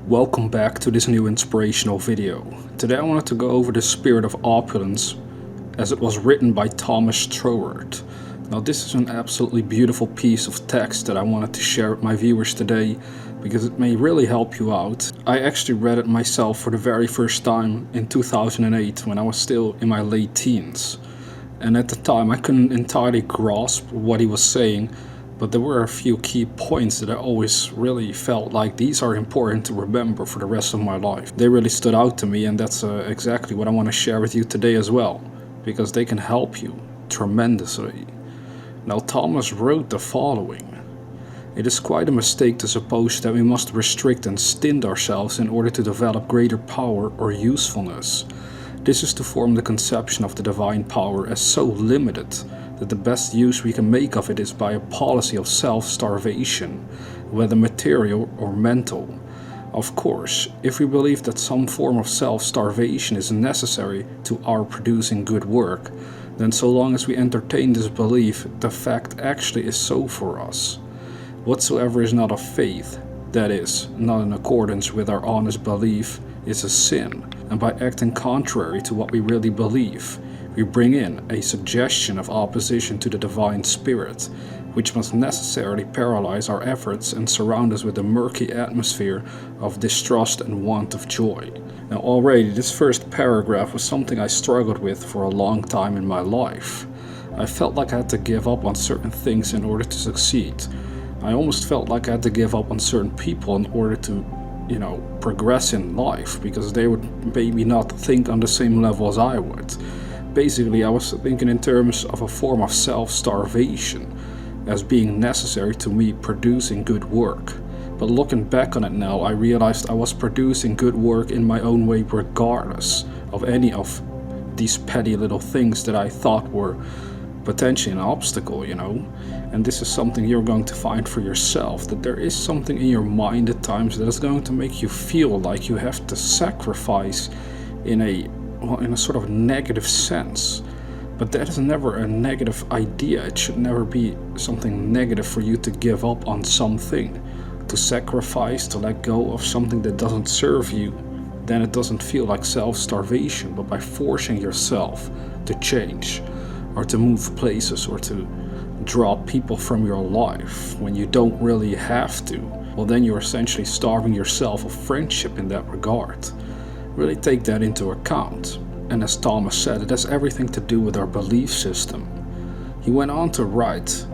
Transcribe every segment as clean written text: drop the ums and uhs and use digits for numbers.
Welcome back to this new inspirational video. Today I wanted to go over the Spirit of Opulence as it was written by Thomas Troward. Now this is an absolutely beautiful piece of text that I wanted to share with my viewers today because it may really help you out. I actually read it myself for the very first time in 2008 when I was still in my late teens. And at the time I couldn't entirely grasp what he was saying, but there were a few key points that I always really felt like these are important to remember for the rest of my life. They really stood out to me, and that's exactly what I want to share with you today as well, because they can help you tremendously. Now, Thomas wrote the following: "It is quite a mistake to suppose that we must restrict and stint ourselves in order to develop greater power or usefulness. This is to form the conception of the divine power as so limited that the best use we can make of it is by a policy of self-starvation, whether material or mental. Of course, if we believe that some form of self-starvation is necessary to our producing good work, then so long as we entertain this belief, the fact actually is so for us. Whatsoever is not of faith, that is, not in accordance with our honest belief, is a sin, and by acting contrary to what we really believe, we bring in a suggestion of opposition to the divine spirit, which must necessarily paralyze our efforts and surround us with a murky atmosphere of distrust and want of joy." Now already this first paragraph was something I struggled with for a long time in my life. I felt like I had to give up on certain things in order to succeed. I almost felt like I had to give up on certain people in order to progress in life, because they would maybe not think on the same level as I would. Basically, I was thinking in terms of a form of self-starvation as being necessary to me producing good work. But looking back on it now, I realized I was producing good work in my own way regardless of any of these petty little things that I thought were potentially an obstacle, And this is something you're going to find for yourself, that there is something in your mind at times that is going to make you feel like you have to sacrifice in a sort of negative sense. But that is never a negative idea. It should never be something negative for you to give up on something, to sacrifice, to let go of something that doesn't serve you. Then it doesn't feel like self-starvation, but by forcing yourself to change, or to move places, or to drop people from your life when you don't really have to, well then you're essentially starving yourself of friendship in that regard. Really take that into account. And as Thomas said, it has everything to do with our belief system. He went on to write,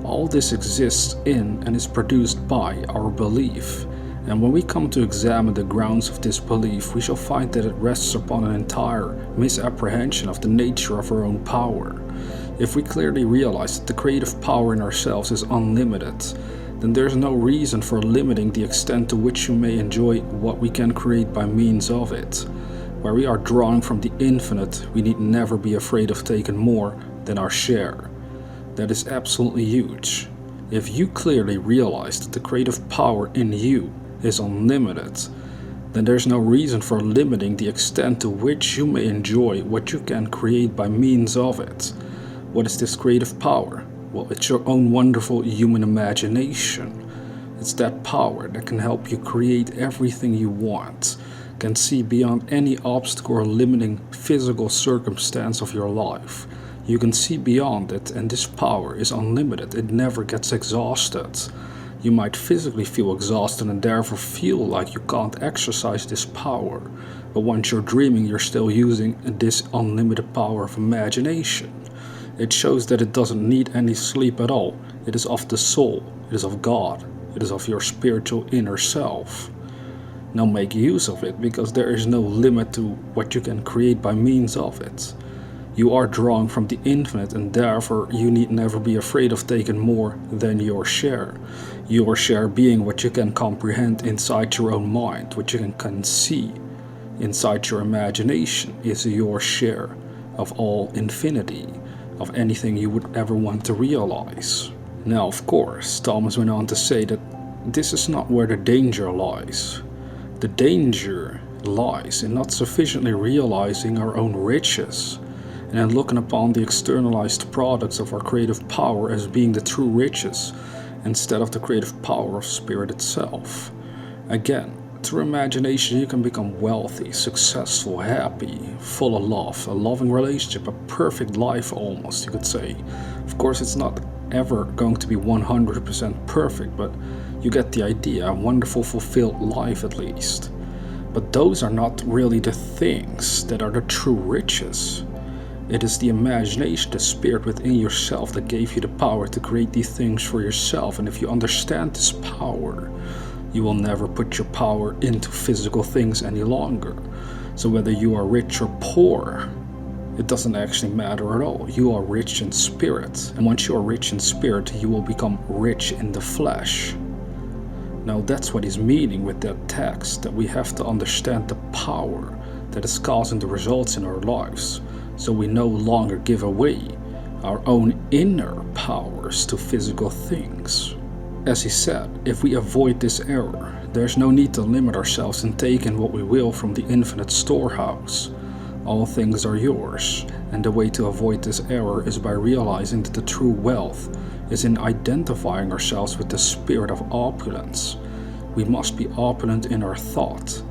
"All this exists in and is produced by our belief. And when we come to examine the grounds of this belief, we shall find that it rests upon an entire misapprehension of the nature of our own power. If we clearly realize that the creative power in ourselves is unlimited, then there is no reason for limiting the extent to which you may enjoy what we can create by means of it. Where we are drawing from the infinite, we need never be afraid of taking more than our share." That is absolutely huge. If you clearly realize that the creative power in you is unlimited, then there's no reason for limiting the extent to which you may enjoy what you can create by means of it. What is this creative power? Well, it's your own wonderful human imagination. It's that power that can help you create everything you want, can see beyond any obstacle or limiting physical circumstance of your life. You can see beyond it, and this power is unlimited. It never gets exhausted. You might physically feel exhausted and therefore feel like you can't exercise this power, but once you're dreaming, you're still using this unlimited power of imagination. It shows that it doesn't need any sleep at all. It is of the soul, it is of God, it is of your spiritual inner self. Now make use of it, because there is no limit to what you can create by means of it. You are drawing from the infinite, and therefore you need never be afraid of taking more than your share. Your share being what you can comprehend inside your own mind, what you can see inside your imagination is your share of all infinity, of anything you would ever want to realize. Now, of course, Thomas went on to say that this is not where the danger lies. The danger lies in not sufficiently realizing our own riches, and in looking upon the externalized products of our creative power as being the true riches, instead of the creative power of spirit itself. Again, Through imagination, you can become wealthy, successful, happy, full of love, a loving relationship, a perfect life almost, you could say. Of course, it's not ever going to be 100% perfect, but you get the idea, a wonderful, fulfilled life at least. But those are not really the things that are the true riches. It is the imagination, the spirit within yourself that gave you the power to create these things for yourself. And if you understand this power, you will never put your power into physical things any longer. So whether you are rich or poor, it doesn't actually matter at all. You are rich in spirit. And once you are rich in spirit, you will become rich in the flesh. Now that's what he's meaning with that text, that we have to understand the power that is causing the results in our lives. So we no longer give away our own inner powers to physical things. As he said, if we avoid this error, there's no need to limit ourselves in taking what we will from the infinite storehouse. All things are yours, and the way to avoid this error is by realizing that the true wealth is in identifying ourselves with the spirit of opulence. We must be opulent in our thought.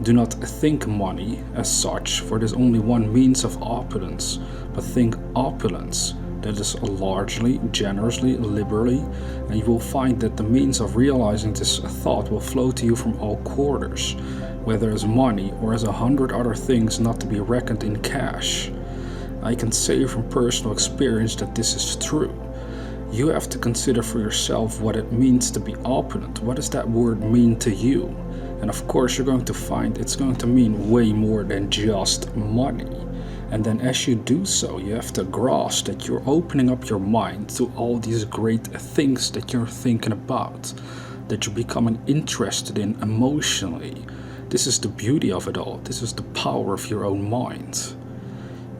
Do not think money as such, for there's only one means of opulence, but think opulence, that is largely, generously, liberally, and you will find that the means of realizing this thought will flow to you from all quarters, whether as money or as 100 other things not to be reckoned in cash. I can say from personal experience that this is true. You have to consider for yourself what it means to be opulent. What does that word mean to you? And of course you're going to find it's going to mean way more than just money. And then as you do so, you have to grasp that you're opening up your mind to all these great things that you're thinking about, that you're becoming interested in emotionally. This is the beauty of it all. This is the power of your own mind.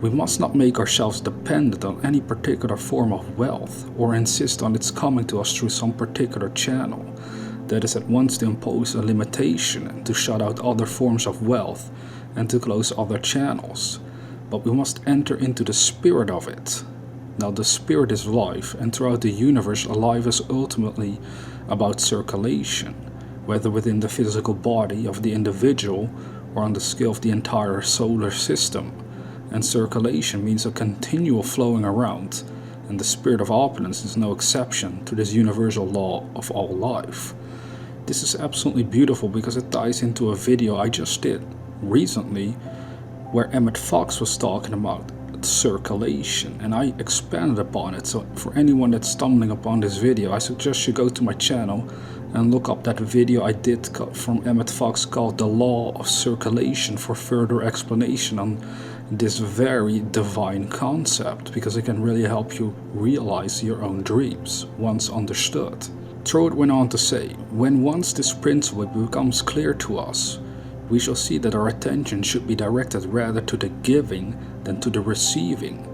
We must not make ourselves dependent on any particular form of wealth or insist on its coming to us through some particular channel. That is at once to impose a limitation, to shut out other forms of wealth, and to close other channels. But we must enter into the spirit of it. Now the spirit is life, and throughout the universe, life is ultimately about circulation, whether within the physical body of the individual or on the scale of the entire solar system. And circulation means a continual flowing around, and the spirit of opulence is no exception to this universal law of all life. This is absolutely beautiful because it ties into a video I just did recently where Emmett Fox was talking about circulation, and I expanded upon it. So for anyone that's stumbling upon this video, I suggest you go to my channel and look up that video I did from Emmett Fox called The Law of Circulation for further explanation on this very divine concept, because it can really help you realize your own dreams once understood. Troward went on to say, when once this principle becomes clear to us, we shall see that our attention should be directed rather to the giving than to the receiving.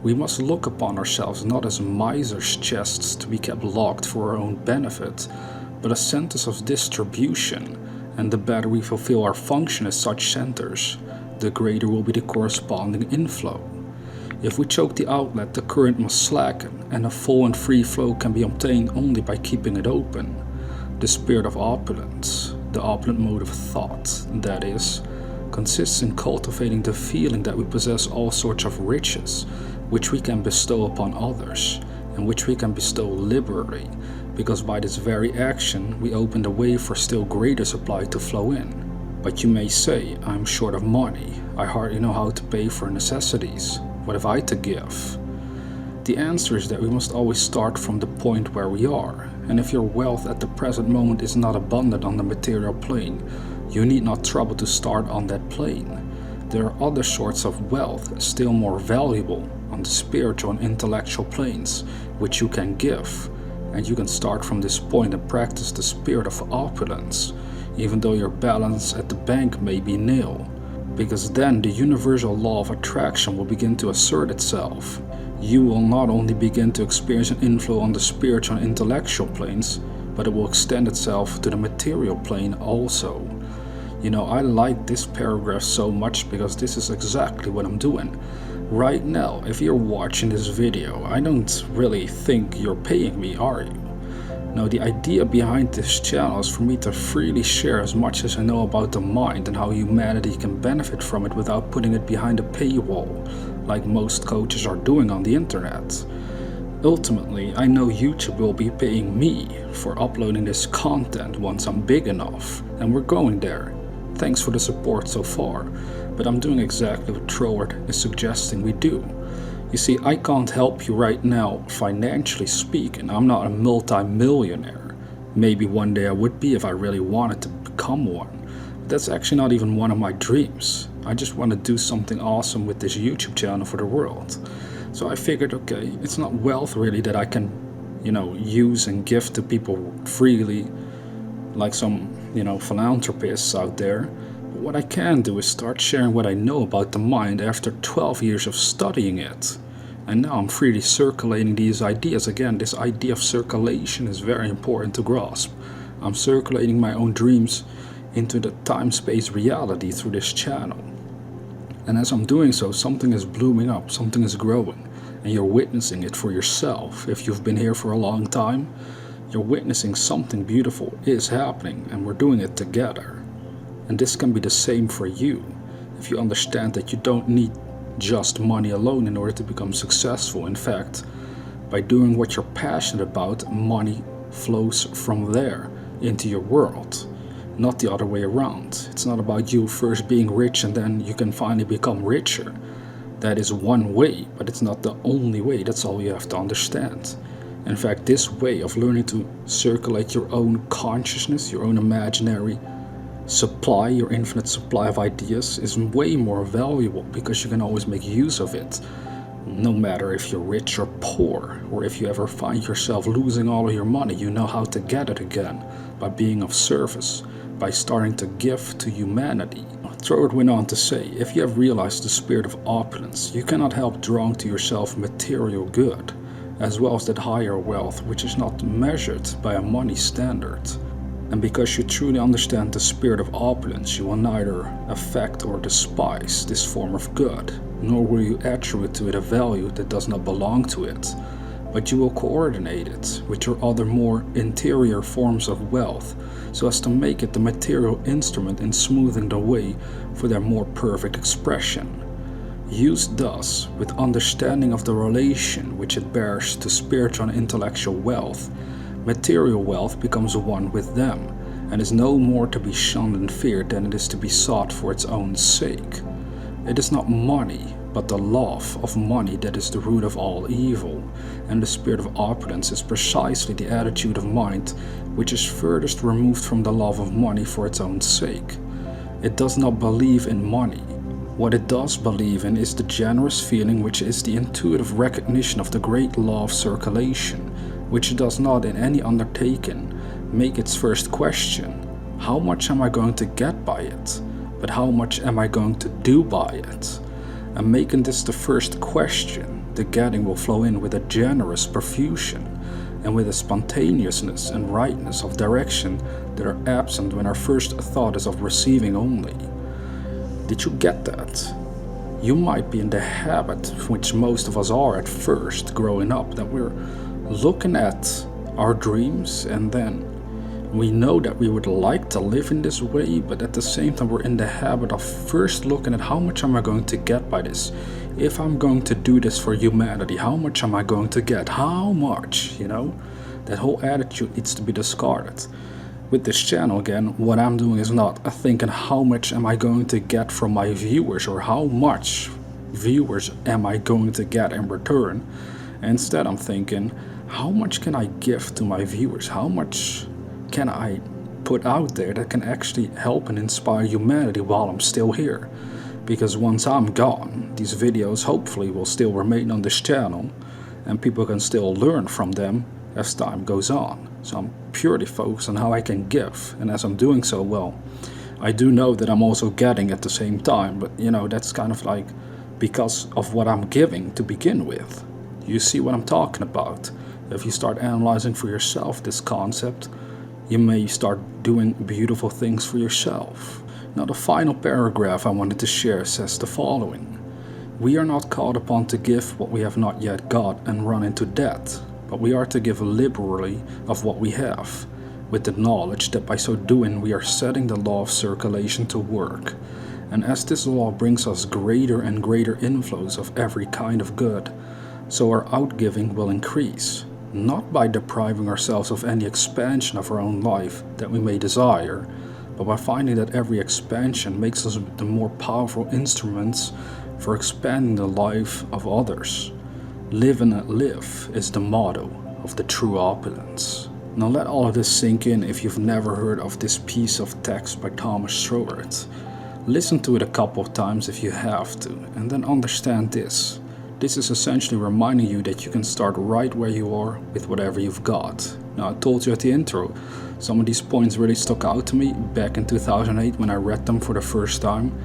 We must look upon ourselves not as misers' chests to be kept locked for our own benefit, but as centers of distribution, and the better we fulfill our function as such centers, the greater will be the corresponding inflow. If we choke the outlet, the current must slacken, and a full and free flow can be obtained only by keeping it open. The spirit of opulence, the opulent mode of thought, that is, consists in cultivating the feeling that we possess all sorts of riches, which we can bestow upon others, and which we can bestow liberally, because by this very action we open the way for still greater supply to flow in. But you may say, I'm short of money, I hardly know how to pay for necessities. What have I to give? The answer is that we must always start from the point where we are, and if your wealth at the present moment is not abundant on the material plane, you need not trouble to start on that plane. There are other sorts of wealth still more valuable on the spiritual and intellectual planes, which you can give, and you can start from this point and practice the spirit of opulence, even though your balance at the bank may be nil. Because then the universal law of attraction will begin to assert itself. You will not only begin to experience an inflow on the spiritual and intellectual planes, but it will extend itself to the material plane also. You know, I like this paragraph so much because this is exactly what I'm doing. Right now, if you're watching this video, I don't really think you're paying me, are you? Now, the idea behind this channel is for me to freely share as much as I know about the mind and how humanity can benefit from it without putting it behind a paywall, like most coaches are doing on the internet. Ultimately, I know YouTube will be paying me for uploading this content once I'm big enough, and we're going there. Thanks for the support so far, but I'm doing exactly what Troward is suggesting we do. You see, I can't help you right now, financially speaking. I'm not a multi-millionaire. Maybe one day I would be if I really wanted to become one. But that's actually not even one of my dreams. I just want to do something awesome with this YouTube channel for the world. So I figured, okay, it's not wealth really that I can, use and give to people freely, like some, philanthropists out there. What I can do is start sharing what I know about the mind after 12 years of studying it. And now I'm freely circulating these ideas. Again, this idea of circulation is very important to grasp. I'm circulating my own dreams into the time-space reality through this channel. And as I'm doing so, something is blooming up, something is growing, and you're witnessing it for yourself. If you've been here for a long time, you're witnessing something beautiful is happening, and we're doing it together. And this can be the same for you, if you understand that you don't need just money alone in order to become successful. In fact, by doing what you're passionate about, money flows from there into your world, not the other way around. It's not about you first being rich and then you can finally become richer. That is one way, but it's not the only way. That's all you have to understand. In fact, this way of learning to circulate your own consciousness, your own imaginary supply, your infinite supply of ideas, is way more valuable because you can always make use of it. No matter if you're rich or poor, or if you ever find yourself losing all of your money, you know how to get it again by being of service, by starting to give to humanity. Troward went on to say, if you have realized the spirit of opulence, you cannot help drawing to yourself material good, as well as that higher wealth which is not measured by a money standard. And because you truly understand the spirit of opulence, you will neither affect or despise this form of good, nor will you attribute to it a value that does not belong to it, but you will coordinate it with your other more interior forms of wealth, so as to make it the material instrument in smoothing the way for their more perfect expression. Used thus, with understanding of the relation which it bears to spiritual and intellectual wealth, material wealth becomes one with them, and is no more to be shunned and feared than it is to be sought for its own sake. It is not money, but the love of money that is the root of all evil, and the spirit of opulence is precisely the attitude of mind which is furthest removed from the love of money for its own sake. It does not believe in money. What it does believe in is the generous feeling which is the intuitive recognition of the great law of circulation, which does not in any undertaking make its first question, how much am I going to get by it, but how much am I going to do by it? And making this the first question, the getting will flow in with a generous profusion, and with a spontaneousness and rightness of direction that are absent when our first thought is of receiving only. Did you get that? You might be in the habit, which most of us are at first growing up, that we're looking at our dreams and then we know that we would like to live in this way, but at the same time we're in the habit of first looking at how much am I going to get by this? If I'm going to do this for humanity, how much am I going to get? How much? That whole attitude needs to be discarded. With this channel, again, what I'm doing is not thinking how much am I going to get from my viewers or how much viewers am I going to get in return. Instead, I'm thinking, how much can I give to my viewers? How much can I put out there that can actually help and inspire humanity while I'm still here? Because once I'm gone, these videos hopefully will still remain on this channel and people can still learn from them as time goes on. So I'm purely focused on how I can give, and as I'm doing so, well, I do know that I'm also getting at the same time, but that's kind of like because of what I'm giving to begin with. You see what I'm talking about? If you start analyzing for yourself this concept, you may start doing beautiful things for yourself. Now, the final paragraph I wanted to share says the following: we are not called upon to give what we have not yet got and run into debt. but we are to give liberally of what we have, with the knowledge that by so doing we are setting the law of circulation to work. And as this law brings us greater and greater inflows of every kind of good, so our outgiving will increase, not by depriving ourselves of any expansion of our own life that we may desire, but by finding that every expansion makes us the more powerful instruments for expanding the life of others. Live and let live is the motto of the true opulence. Now let all of this sink in if you've never heard of this piece of text by Thomas Troward. Listen to it a couple of times if you have to, and then understand this. This is essentially reminding you that you can start right where you are with whatever you've got. Now I told you at the intro, some of these points really stuck out to me back in 2008 when I read them for the first time.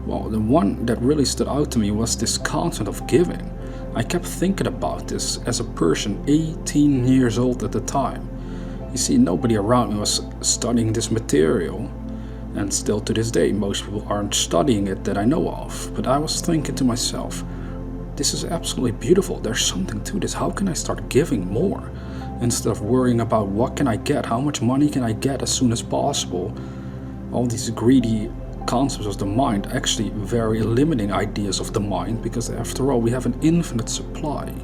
Well, the one that really stood out to me was this concept of giving. I kept thinking about this as a person 18 years old at the time. You see, nobody around me was studying this material, and still to this day most people aren't studying it that I know of. But I was thinking to myself, this is absolutely beautiful, there's something to this, how can I start giving more? Instead of worrying about what can I get, how much money can I get as soon as possible. All these greedy concepts of the mind, actually very limiting ideas of the mind, because after all we have an infinite supply.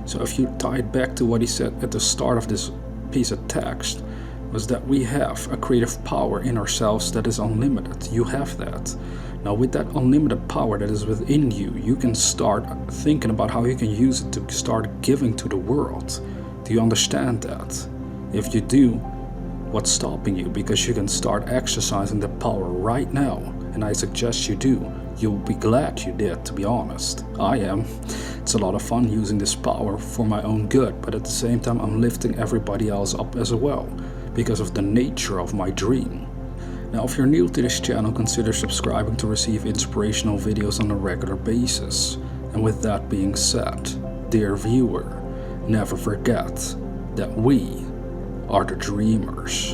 So if you tie it back to what he said at the start of this piece of text, was that we have a creative power in ourselves that is unlimited. You have that. Now with that unlimited power that is within you, you can start thinking about how you can use it to start giving to the world. Do you understand that? If you do, what's stopping you? Because you can start exercising the power right now, and I suggest you do. You'll be glad you did, to be honest. I am. It's a lot of fun using this power for my own good, but at the same time I'm lifting everybody else up as well, because of the nature of my dream. Now if you're new to this channel, consider subscribing to receive inspirational videos on a regular basis. And with that being said, dear viewer, never forget that we are the dreamers.